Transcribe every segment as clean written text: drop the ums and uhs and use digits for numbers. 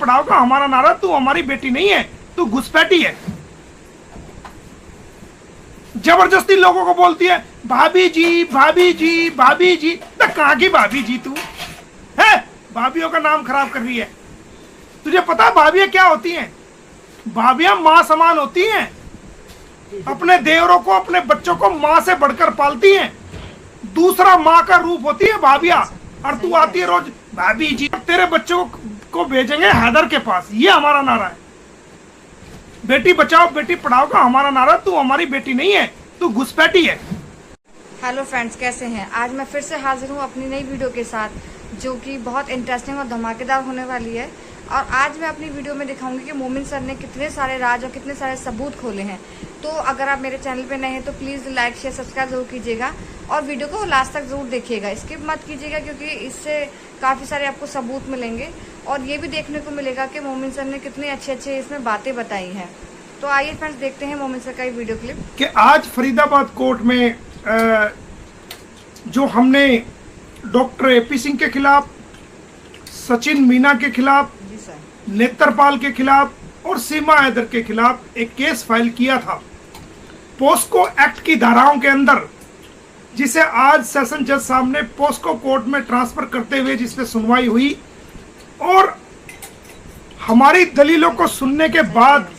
पढ़ाओ का हमारा नारा, तू हमारी बेटी नहीं है, तू घुसपैठी है। जबरदस्ती लोगों को बोलती है भाभी जी भाभी जी भाभी जी। तो कहां की भाभी जी तू है? भाभियों का नाम खराब कर रही है। तुझे पता है भाभियां क्या होती हैं? भाभियां मां समान होती हैं, अपने देवरों को, अपने बच्चों को मां से बढ़कर पालती हैं। दूसरा मां का रूप होती है भाभियां। और तू आती है रोज भाभी जी। तेरे बच्चों को भेजेंगे हैदर के पास, ये हमारा नारा है। बेटी बचाओ बेटी पढ़ाओ का हमारा नारा, तू हमारी बेटी नहीं है, तू घुसपैठी है। हेलो फ्रेंड्स, कैसे हैं? आज मैं फिर से हाजिर हूँ अपनी नई वीडियो के साथ, जो कि बहुत इंटरेस्टिंग और धमाकेदार होने वाली है। और आज मैं अपनी वीडियो में दिखाऊंगी कि मोमिन सर ने कितने सारे राज और कितने सारे सबूत खोले हैं। तो अगर आप मेरे चैनल पे नए हैं तो प्लीज़ लाइक शेयर सब्सक्राइब जरूर कीजिएगा और वीडियो को लास्ट तक जरूर देखिएगा, स्किप मत कीजिएगा, क्योंकि इससे काफ़ी सारे आपको सबूत मिलेंगे और ये भी देखने को मिलेगा कि मोमिन सर ने कितने अच्छे अच्छे इसमें बातें बताई हैं। तो आइए फ्रेंड्स, देखते हैं मोमिन सर का ये वीडियो क्लिप। कि आज फरीदाबाद कोर्ट में जो हमने डॉक्टर एपी सिंह के खिलाफ, सचिन मीना के खिलाफ, नेत्रपाल के खिलाफ और सीमा हैदर के खिलाफ एक केस फाइल किया था पोस्को एक्ट की धाराओं के अंदर, जिसे आज सेशन जज साहब ने पोस्को कोर्ट में ट्रांसफर करते हुए जिसपे सुनवाई हुई और हमारी दलीलों को सुनने के बाद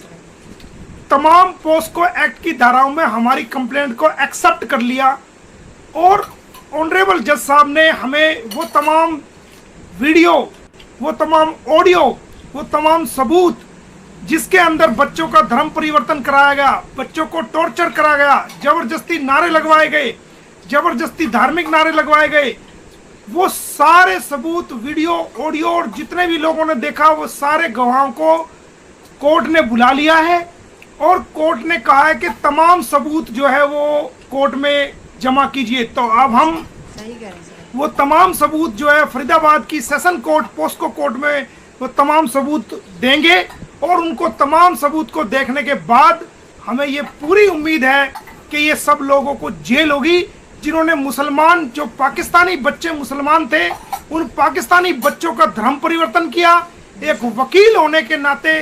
तमाम पोस्को एक्ट की धाराओं में हमारी कंप्लेंट को एक्सेप्ट कर लिया और ऑनरेबल जज साहब ने हमें वो तमाम वीडियो, वो तमाम ऑडियो, वो तमाम सबूत जिसके अंदर बच्चों का धर्म परिवर्तन कराया गया, बच्चों को टॉर्चर कराया गया, जबरदस्ती नारे लगवाए गए, जबरदस्ती धार्मिक नारे लगवाए गए, वो सारे सबूत, वीडियो, ऑडियो और जितने भी लोगों ने देखा वो सारे गवाहों को कोर्ट ने बुला लिया है और कोर्ट ने कहा है कि तमाम सबूत जो है वो कोर्ट में जमा कीजिए। तो अब हम वो तमाम सबूत जो है फरीदाबाद की सेशन कोर्ट, पोस्को कोर्ट में वो तमाम सबूत देंगे और उनको तमाम सबूत को देखने के बाद हमें ये पूरी उम्मीद है कि ये सब लोगों को जेल होगी जिन्होंने मुसलमान, जो पाकिस्तानी बच्चे मुसलमान थे, उन पाकिस्तानी बच्चों का धर्म परिवर्तन किया। एक वकील होने के नाते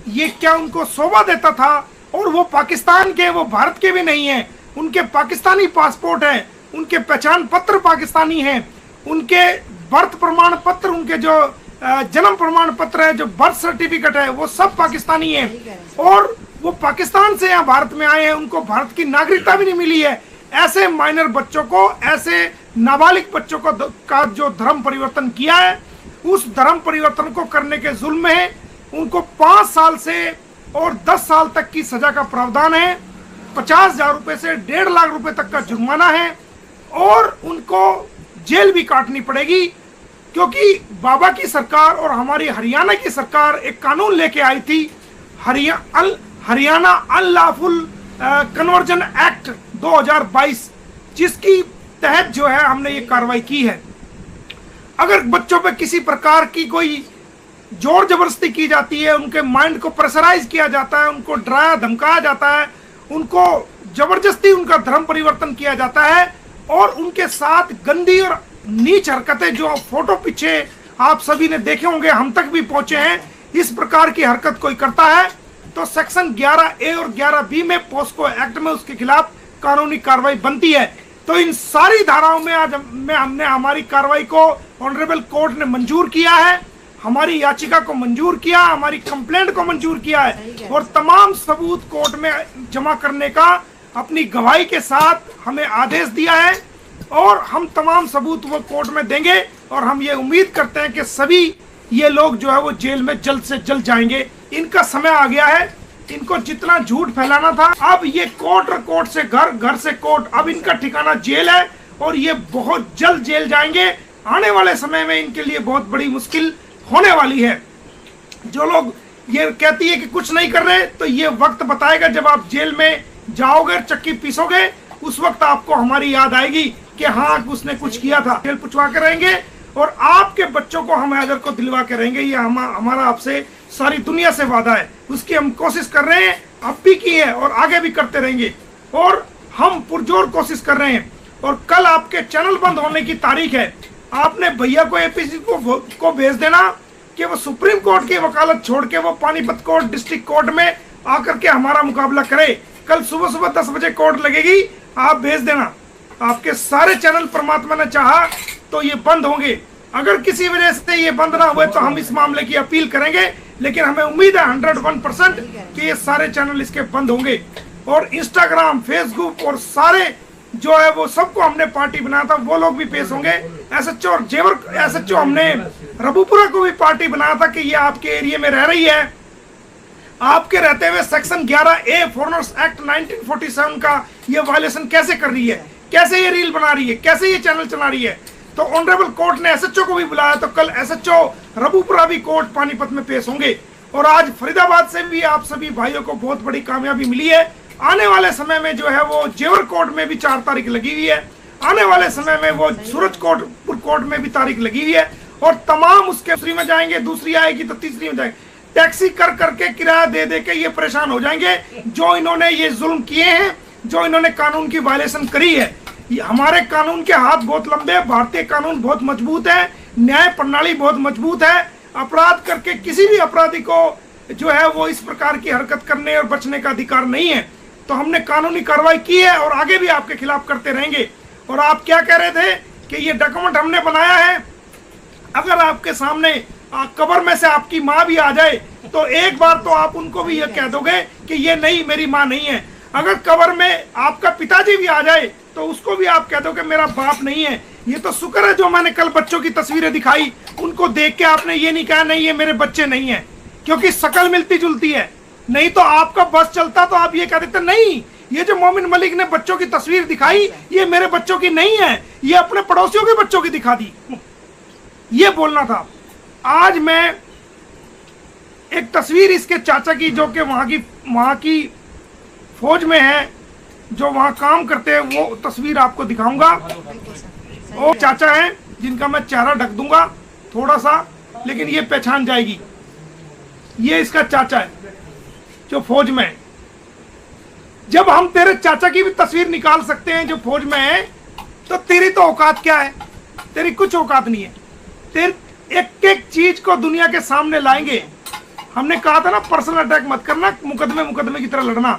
ये क्या उनको शोभा देता था? और वो पाकिस्तान के, वो भारत के भी नहीं है, उनके पाकिस्तानी पासपोर्ट है, उनके पहचान पत्र पाकिस्तानी हैं, उनके बर्थ प्रमाण पत्र, उनके जो जन्म प्रमाण पत्र है, जो बर्थ सर्टिफिकेट है, वो सब पाकिस्तानी है और वो पाकिस्तान से यहाँ भारत में आए हैं, उनको भारत की नागरिकता भी नहीं मिली है। ऐसे माइनर बच्चों को, ऐसे नाबालिग बच्चों को का जो धर्म परिवर्तन किया है, उस धर्म परिवर्तन को करने के जुल्म में उनको 5 साल से और 10 साल तक की सजा का प्रावधान है, 50,000 रुपए से 1.5 लाख रुपए तक का जुर्माना है और उनको जेल भी काटनी पड़ेगी, क्योंकि बाबा की सरकार और हमारी हरियाणा की सरकार एक कानून लेके आई थी, हरियाणा अनलॉफुल कन्वर्जन एक्ट 2022, जिसकी तहत जो है हमने ये कार्रवाई की है। अगर बच्चों पे किसी प्रकार की कोई जोर जबरदस्ती की जाती है, उनके माइंड को प्रेशराइज किया जाता है, उनको डराया धमकाया जाता है, उनको जबरदस्ती उनका धर्म परिवर्तन किया जाता है और उनके साथ गंदी और नीच हरकतें, जो फोटो पीछे आप सभी ने देखे होंगे, हम तक भी पहुंचे हैं, इस प्रकार की हरकत कोई करता है तो सेक्शन 11A और 11B में पोस्को एक्ट में उसके खिलाफ कानूनी कार्रवाई बनती है। तो इन सारी धाराओं में आज हमने हमारी कार्रवाई को ऑनरेबल कोर्ट ने मंजूर किया है, हमारी याचिका को मंजूर किया, हमारी कंप्लेंट को मंजूर किया है और तमाम सबूत कोर्ट में जमा करने का अपनी गवाही के साथ हमें आदेश दिया है और हम तमाम सबूत वो कोर्ट में देंगे और हम ये उम्मीद करते हैं कि सभी ये लोग जो है वो जेल में जल्द से जल्द जाएंगे। इनका समय आ गया है, इनको जितना झूठ फैलाना था, अब ये कोर्ट और कोर्ट से घर, घर से कोर्ट, अब इनका ठिकाना जेल है और ये बहुत जल्द जेल जाएंगे। आने वाले समय में इनके लिए बहुत बड़ी मुश्किल होने वाली है। जो लोग ये कहती है कि कुछ नहीं कर रहे, तो ये वक्त बताएगा जब आप जेल में जाओगे, चक्की पीसोगे, उस वक्त आपको हमारी याद आएगी कि हाँ उसने कुछ किया था। जेल पुछवा के रहेंगे और आपके बच्चों को हम हैदर को दिलवा के रहेंगे। ये हमारा आपसे सारी दुनिया से वादा है, उसकी हम कोशिश कर रहे हैं, अब भी की है और आगे भी करते रहेंगे और हम पुरजोर कोशिश कर रहे हैं। और कल आपके चैनल बंद होने की तारीख है, आपने भैया को एपीसी को भेज देना कि वो सुप्रीम कोर्ट की वकालत छोड़ के वो पानीपत कोर्ट, डिस्ट्रिक्ट कोर्ट में आकर के हमारा मुकाबला करे। कल सुबह सुबह 10 बजे कोर्ट लगेगी, आप भेज देना। आपके सारे चैनल परमात्मा ने चाहा तो ये बंद होंगे। अगर किसी वजह से ये बंद ना हुए तो हम इस मामले की अपील करेंगे, लेकिन हमें उम्मीद है 101% कि ये सारे चैनल इसके बंद होंगे। और इंस्टाग्राम, फेसबुक और सारे जो है वो सबको हमने पार्टी बनाया था, वो लोग भी पेश होंगे। एसएचओ और जेवर एसएचओ हमने रबूपुरा को भी पार्टी बनाया था कि ये आपके एरिया में रह रही है, आपके रहते हुए सेक्शन 11A फॉरेनर्स एक्ट 1947 का ये वायलेशन कैसे कर रही है, कैसे ये रील बना रही है, कैसे ये चैनल चला रही है। तो ऑनरेबल कोर्ट ने एसएचओ को भी बुलाया, तो कल एसएचओ रबूपुरा भी कोर्ट पानीपत में पेश होंगे। और आज फरीदाबाद से भी आप सभी भाइयों को बहुत बड़ी कामयाबी मिली है। आने वाले समय में जो है वो जेवर कोर्ट में भी 4 तारीख लगी हुई है, आने वाले समय में वो सूरज कोर्ट में भी तारीख लगी हुई है। और तमाम उसके दूसरी में जाएंगे, दूसरी आएगी तो तीसरी में जाएंगे। टैक्सी कर करके, किराया दे दे के ये परेशान हो जाएंगे जो इन्होंने ये जुल्म किए हैं, जो इन्होंने कानून की वायलेशन करी है। हमारे कानून के हाथ बहुत लंबे हैं, भारतीय कानून बहुत मजबूत है, न्याय प्रणाली बहुत मजबूत है। अपराध करके किसी भी अपराधी को जो है वो इस प्रकार की हरकत करने और बचने का अधिकार नहीं है। तो हमने कानूनी कार्रवाई की है और आगे भी आपके खिलाफ करते रहेंगे। और आप क्या कह रहे थे कि ये डॉक्यूमेंट हमने बनाया है, अगर आपके सामने कब्र में से आपकी माँ भी आ जाए तो एक बार तो आप उनको भी ये कह दोगे कि ये नहीं, मेरी माँ नहीं है। अगर कब्र में आपका पिताजी भी आ जाए तो उसको भी आप कह दो कि मेरा बाप नहीं है। ये तो शुक्र है जो मैंने कल बच्चों की तस्वीरें दिखाई, उनको देख के आपने ये नहीं कहा नहीं ये मेरे बच्चे नहीं है, क्योंकि शक्ल मिलती जुलती है। नहीं तो आपका बस चलता तो आप ये कह देते नहीं, ये जो मोमिन मलिक ने बच्चों की तस्वीर दिखाई ये मेरे बच्चों की नहीं है, ये अपने पड़ोसियों के बच्चों की दिखा दी, ये बोलना था। आज मैं एक तस्वीर इसके चाचा की, जो कि वहां की फौज में है, जो वहां काम करते हैं, वो तस्वीर आपको दिखाऊंगा। वो चाचा हैं जिनका मैं चेहरा ढक दूंगा थोड़ा सा, लेकिन ये पहचान जाएगी। ये इसका चाचा है जो फौज में है। जब हम तेरे चाचा की भी तस्वीर निकाल सकते हैं जो फौज में है, तो तेरी तो औकात क्या है? तेरी कुछ औकात नहीं है। तेरी एक एक चीज को दुनिया के सामने लाएंगे। हमने कहा था ना पर्सनल अटैक मत करना, मुकदमे की तरह लड़ना।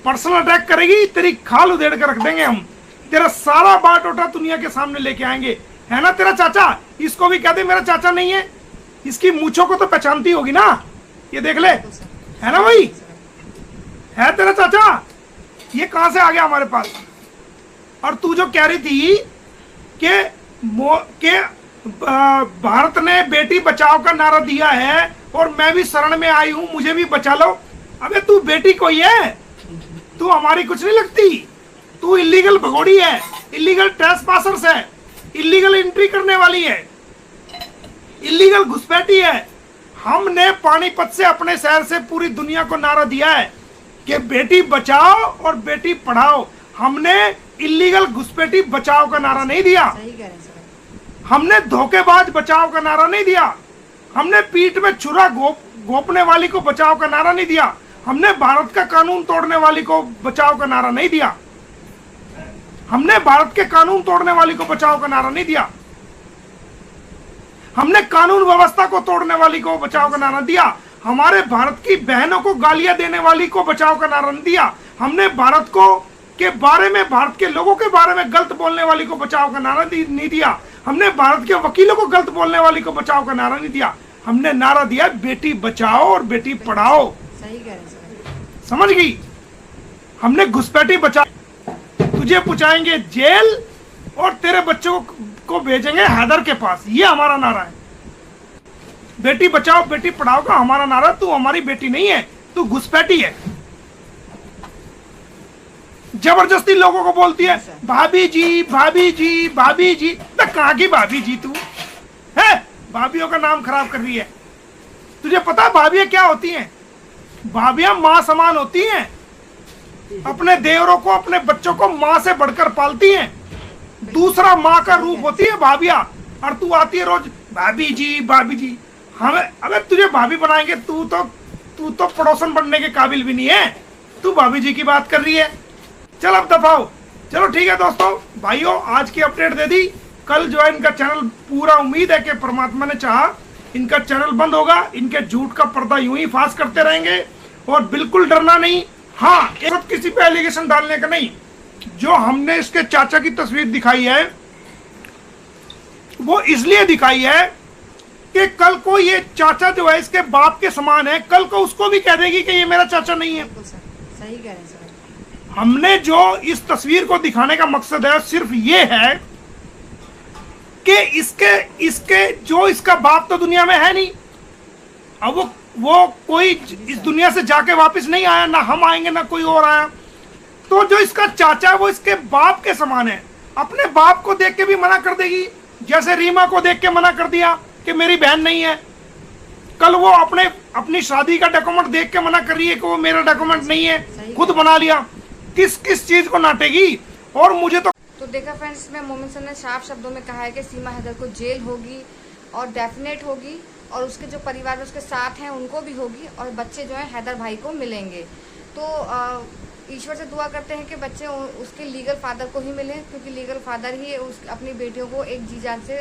पर्सनल अटैक करेगी तेरी खाल उधेड़ कर रख देंगे हम, तेरा सारा बाटोटा दुनिया के सामने लेके आएंगे। है ना तेरा चाचा? इसको भी कह दे मेरा चाचा नहीं है, इसकी मूछों को तो पहचानती होगी ना, ये देख ले, है ना भाई? है तेरा चाचा? ये कहां से आ गया हमारे पास? और तू जो कह रही थी कि भारत ने बेटी बचाओ का नारा दिया है और मैं भी शरण में आई हूं, मुझे भी बचा लो। अबे तू बेटी कोई है? तू हमारी कुछ नहीं लगती। तू इलीगल भगोड़ी है, इलीगल ट्रेसपासर्स है, इलीगल एंट्री करने वाली है, इलीगल घुसपैठी है। हमने पानीपत से, अपने शहर से पूरी दुनिया को नारा दिया है कि बेटी बचाओ और बेटी पढ़ाओ। हमने इलीगल घुसपैठी बचाओ का नारा नहीं दिया, हमने धोखेबाज बचाओ का नारा नहीं दिया, हमने पीठ में छुरा घोंपने वाली को बचाओ का नारा नहीं दिया, हमने भारत का कानून तोड़ने वाली को बचाओ का नारा नहीं दिया, हमने भारत के कानून तोड़ने वाली को बचाओ का नारा नहीं दिया, हमने कानून व्यवस्था को तोड़ने वाली को बचाओ का नारा दिया, हमारे भारत की बहनों को गालियां देने वाली को बचाओ का नारा नहीं दिया, हमने भारत को के बारे में, भारत के लोगों के बारे में गलत बोलने वाली को बचाओ का नारा नहीं दिया, हमने भारत के वकीलों को गलत बोलने वाली को बचाओ का नारा नहीं दिया। हमने नारा दिया बेटी बचाओ और बेटी पढ़ाओ। सही कह रहे हैं, समझ गई? हमने घुसपैठी बचा, तुझे पहुंचाएंगे जेल और तेरे बच्चों को भेजेंगे हैदर के पास, ये हमारा नारा है। बेटी बचाओ बेटी पढ़ाओ का हमारा नारा। तू हमारी बेटी नहीं है, तू घुसपैठी है। जबरदस्ती लोगों को बोलती है भाभी जी भाभी जी भाभी जी। तो कहां की भाभी जी तू है? भाभियों का नाम खराब कर रही है। तुझे पता है भाभियां क्या होती हैं? भाभियां मां समान होती हैं, अपने देवरों को, अपने बच्चों को मां से बढ़कर पालती हैं। दूसरा मां का रूप होती है भाभियां। और तू आती है रोज भाभी जी भाभी जी। हमें अगर तुझे भाभी बनाएंगे, तू तो पड़ोसन बनने के काबिल भी नहीं है, तू भाभी जी की बात कर रही है। चल अब दफाओ। चलो ठीक है दोस्तों भाइयों, आज की अपडेट दे दी। कल जो है इनका चैनल पूरा, उम्मीद है कि परमात्मा ने चाहा इनका चैनल बंद होगा, इनके झूठ का पर्दा यूं ही फांस करते रहेंगे और बिल्कुल डरना नहीं। हाँ, एक वक्त किसी पे एलिगेशन डालने का नहीं। जो हमने इसके चाचा की तस्वीर दिखाई है वो इसलिए दिखाई है कि कल को ये चाचा जो है इसके बाप के समान है, कल को उसको भी कह देगी कि ये मेरा चाचा नहीं है। बिल्कुल सर, सही कह रहे हैं सर। हमने जो इस तस्वीर को दिखाने का मकसद है सिर्फ ये है कि इसके जो इसका बाप तो दुनिया में है नहीं। अब वो कोई इस दुनिया से जाके वापस नहीं आया, ना हम आएंगे ना कोई और आया। तो जो इसका चाचा है वो इसके बाप के समान है। अपने बाप को देख के भी मना कर देगी, जैसे रीमा को देख के मना कर दिया कि मेरी बहन नहीं है। कल वो अपनी शादी का डॉक्यूमेंट देख के मना कर रही है कि वो मेरा डॉक्यूमेंट नहीं है, खुद बना लिया। किस किस चीज को नाटेगी। और मुझे तो देखा फ्रेंड्स, इसमें मोमिन सर ने साफ शब्दों में कहा है कि सीमा हैदर को जेल होगी और डेफिनेट होगी, और उसके जो परिवार में उसके साथ हैं उनको भी होगी, और बच्चे जो हैं हैदर भाई को मिलेंगे। तो ईश्वर से दुआ करते हैं कि बच्चे उसके लीगल फादर को ही मिले, क्योंकि लीगल फादर ही अपनी बेटियों को एक जी जान से